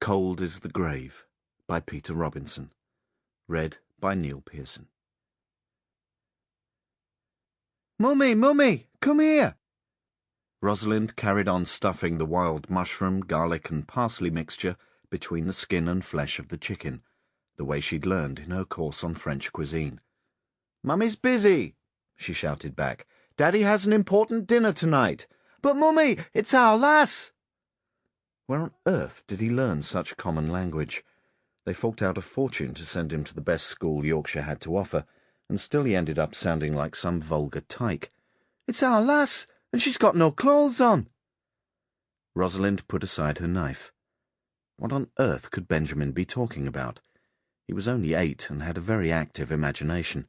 Cold is the Grave by Peter Robinson. Read by Neil Pearson. Mummy, Mummy, come here! Rosalind carried on stuffing the wild mushroom, garlic and parsley mixture between the skin and flesh of the chicken, the way she'd learned in her course on French cuisine. "Mummy's busy," she shouted back. "Daddy has an important dinner tonight." "But, Mummy, it's our lass!" Where on earth did he learn such common language? They forked out a fortune to send him to the best school Yorkshire had to offer, and still he ended up sounding like some vulgar tyke. "It's our lass, and she's got no clothes on." Rosalind put aside her knife. What on earth could Benjamin be talking about? He was only 8 and had a very active imagination.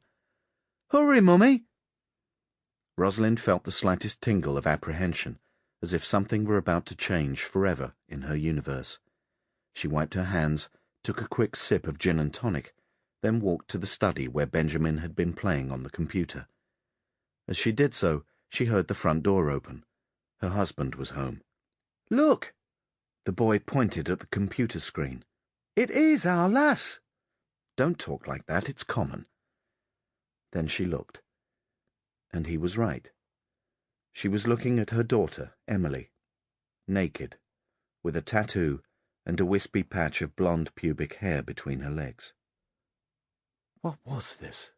"Hurry, Mummy!" Rosalind felt the slightest tingle of apprehension, as if something were about to change forever in her universe. She wiped her hands, took a quick sip of gin and tonic, then walked to the study where Benjamin had been playing on the computer. As she did so, she heard the front door open. Her husband was home. "Look!" The boy pointed at the computer screen. "It is our lass!" "Don't talk like that, it's common." Then she looked. And he was right. She was looking at her daughter, Emily, naked, with a tattoo and a wispy patch of blonde pubic hair between her legs. What was this?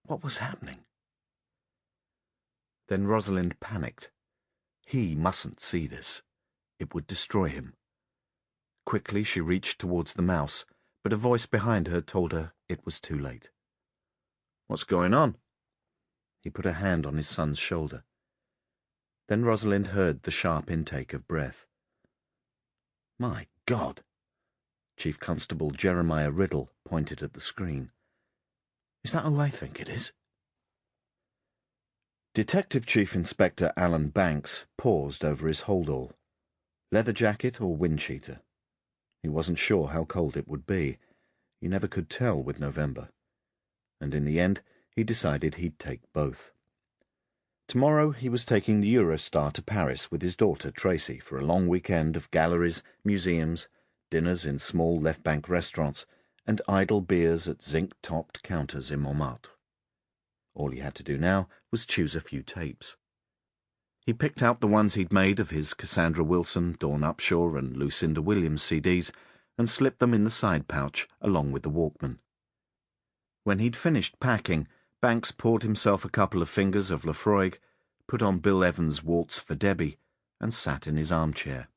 What was happening? Then Rosalind panicked. He mustn't see this. It would destroy him. Quickly she reached towards the mouse, but a voice behind her told her it was too late. "What's going on?" He put a hand on his son's shoulder. Then Rosalind heard the sharp intake of breath. "My God!" Chief Constable Jeremiah Riddle pointed at the screen. "Is that who I think it is?" Detective Chief Inspector Alan Banks paused over his hold-all. Leather jacket or wind cheater? He wasn't sure how cold it would be. You never could tell with November. And in the end, he decided he'd take both. Tomorrow he was taking the Eurostar to Paris with his daughter Tracy for a long weekend of galleries, museums, dinners in small left-bank restaurants, and idle beers at zinc-topped counters in Montmartre. All he had to do now was choose a few tapes. He picked out the ones he'd made of his Cassandra Wilson, Dawn Upshaw and Lucinda Williams CDs and slipped them in the side pouch along with the Walkman. When he'd finished packing, Banks poured himself a couple of fingers of Lafroig, put on Bill Evans' Waltz for Debbie, and sat in his armchair.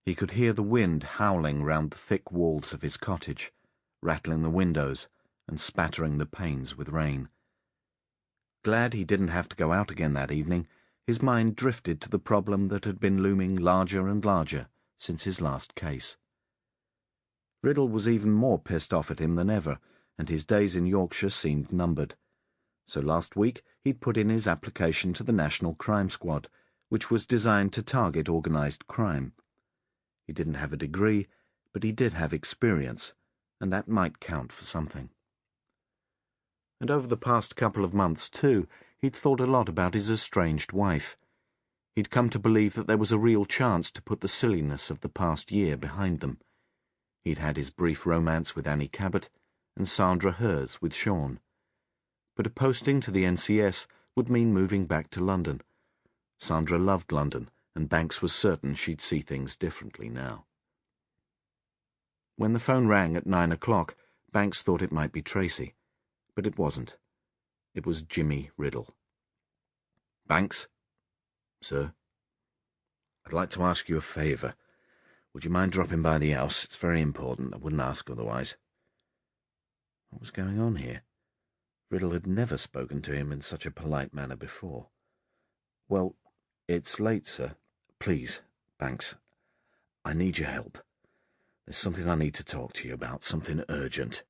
He could hear the wind howling round the thick walls of his cottage, rattling the windows and spattering the panes with rain. Glad he didn't have to go out again that evening, his mind drifted to the problem that had been looming larger and larger since his last case. Riddle was even more pissed off at him than ever, and his days in Yorkshire seemed numbered. So last week he'd put in his application to the National Crime Squad, which was designed to target organised crime. He didn't have a degree, but he did have experience, and that might count for something. And over the past couple of months, too, he'd thought a lot about his estranged wife. He'd come to believe that there was a real chance to put the silliness of the past year behind them. He'd had his brief romance with Annie Cabot, and Sandra hers with Sean. But a posting to the NCS would mean moving back to London. Sandra loved London, and Banks was certain she'd see things differently now. When the phone rang at 9 o'clock, Banks thought it might be Tracy, but it wasn't. It was Jimmy Riddle. "Banks?" "Sir?" "I'd like to ask you a favour. Would you mind dropping by the house? It's very important. I wouldn't ask otherwise." What was going on here? Riddle had never spoken to him in such a polite manner before. "Well, it's late, sir. Please, Banks, I need your help. There's something I need to talk to you about, something urgent."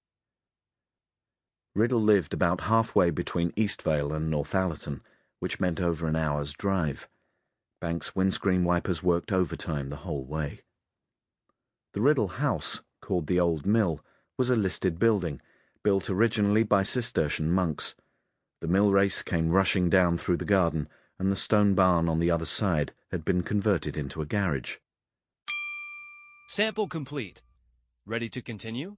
Riddle lived about halfway between Eastvale and Northallerton, which meant over an hour's drive. Banks' windscreen wipers worked overtime the whole way. The Riddle house, called the Old Mill, was a listed building, built originally by Cistercian monks. The mill race came rushing down through the garden, and the stone barn on the other side had been converted into a garage. Sample complete. Ready to continue?